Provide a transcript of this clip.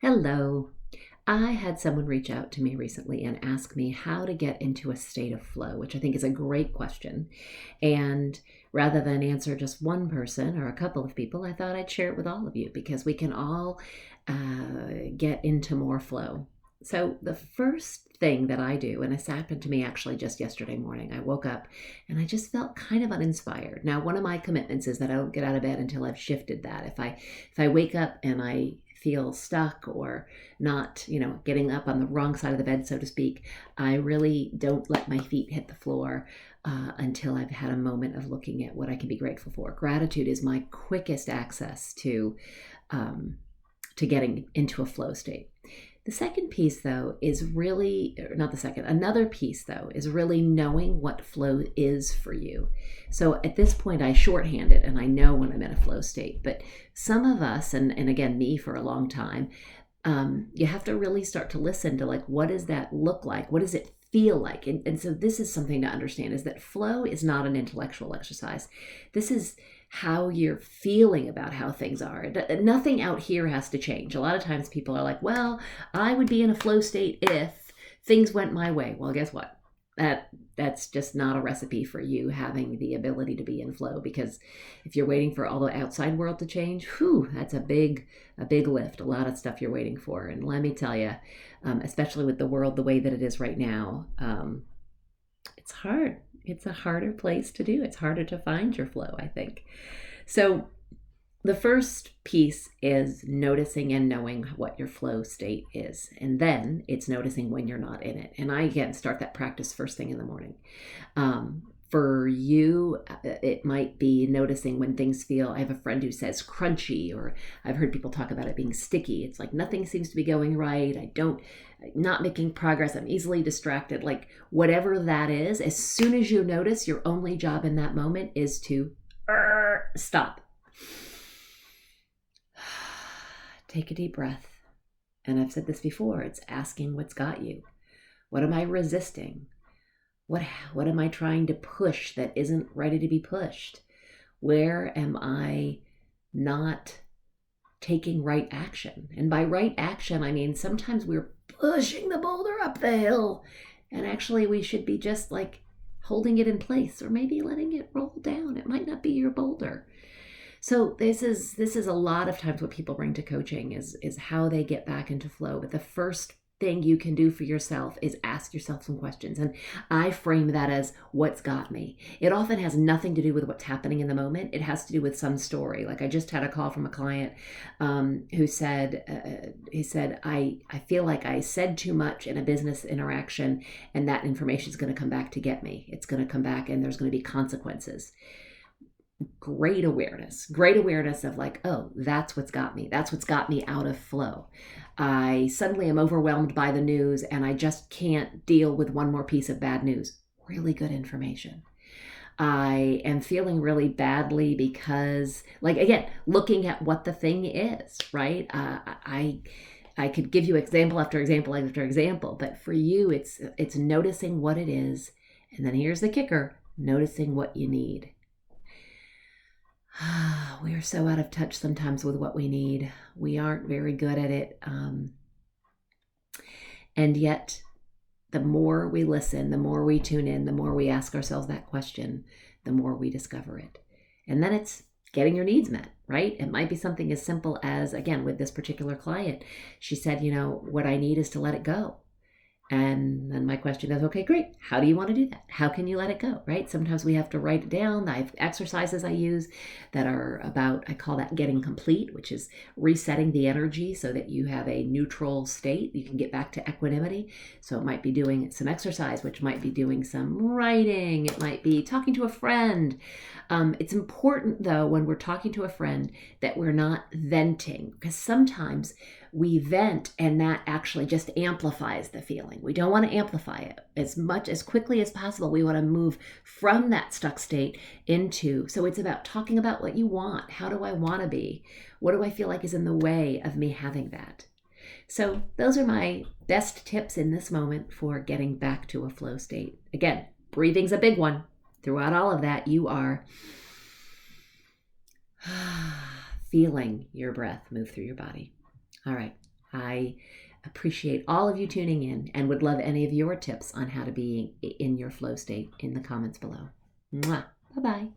Hello. I had someone reach out to me recently and ask me how to get into a state of flow, which I think is a great question. And rather than answer just one person or a couple of people, I thought I'd share it with all of you because we can all get into more flow. So, the first thing that I do, and this happened to me actually just yesterday morning, I woke up and I just felt kind of uninspired. Now, one of my commitments is that I don't get out of bed until I've shifted that. If I wake up and I feel stuck or not, getting up on the wrong side of the bed, so to speak, I really don't let my feet hit the floor until I've had a moment of looking at what I can be grateful for. Gratitude is my quickest access to getting into a flow state. The second piece, though, is really, or not the second, another piece, though, is really knowing what flow is for you. So at this point, I shorthand it and I know when I'm in a flow state. But some of us, and again, me for a long time, you have to really start to listen to like, what does that look like? What does it feel like? And so this is something to understand is that flow is not an intellectual exercise. This is how you're feeling about how things are. Nothing out here has to change. A lot of times people are like, well, I would be in a flow state if things went my way. Well, guess what? That's just not a recipe for you having the ability to be in flow, because if you're waiting for all the outside world to change, that's a big lift, a lot of stuff you're waiting for. And let me tell you, especially with the world the way that it is right now, it's hard. It's a harder place to do. It's harder to find your flow, I think. So the first piece is noticing and knowing what your flow state is. And then it's noticing when you're not in it. And I, again, start that practice first thing in the morning. For you, it might be noticing when things feel, I have a friend who says crunchy, or I've heard people talk about it being sticky. It's like nothing seems to be going right. Not making progress. I'm easily distracted. Like whatever that is, as soon as you notice, your only job in that moment is to stop. Take a deep breath. And I've said this before, it's asking what's got you. What am I resisting? What am I trying to push that isn't ready to be pushed? Where am I not taking right action? And by right action, I mean sometimes we're pushing the boulder up the hill, and actually we should be just like holding it in place, or maybe letting it roll down. It might not be your boulder. So this is a lot of times what people bring to coaching is how they get back into flow. But the first thing you can do for yourself is ask yourself some questions. And I frame that as what's got me. It often has nothing to do with what's happening in the moment. It has to do with some story. Like I just had a call from a client who said, he said, I feel like I said too much in a business interaction, and that information is going to come back to get me. It's going to come back and there's going to be consequences. Great awareness of like, oh, that's what's got me. That's what's got me out of flow. I suddenly am overwhelmed by the news and I just can't deal with one more piece of bad news. Really good information. I am feeling really badly because, like, again, looking at what the thing is, right? I could give you example after example after example, but for you, it's noticing what it is. And then here's the kicker, noticing what you need. We are so out of touch sometimes with what we need. We aren't very good at it. And yet, the more we listen, the more we tune in, the more we ask ourselves that question, the more we discover it. And then it's getting your needs met, right? It might be something as simple as, again, with this particular client, she said, what I need is to let it go. And then my question is, okay, great. How do you want to do that? How can you let it go, right? Sometimes we have to write it down. I have exercises I use that are about, I call that getting complete, which is resetting the energy so that you have a neutral state. You can get back to equanimity. So it might be doing some exercise, which might be doing some writing. It might be talking to a friend. It's important, though, when we're talking to a friend that we're not venting, because sometimes we vent and that actually just amplifies the feeling. We don't want to amplify it as quickly as possible. We want to move from that stuck state into, so it's about talking about what you want. How do I want to be? What do I feel like is in the way of me having that? So those are my best tips in this moment for getting back to a flow state. Again, breathing's a big one. Throughout all of that, you are feeling your breath move through your body. All right. I appreciate all of you tuning in and would love any of your tips on how to be in your flow state in the comments below. Mwah. Bye-bye.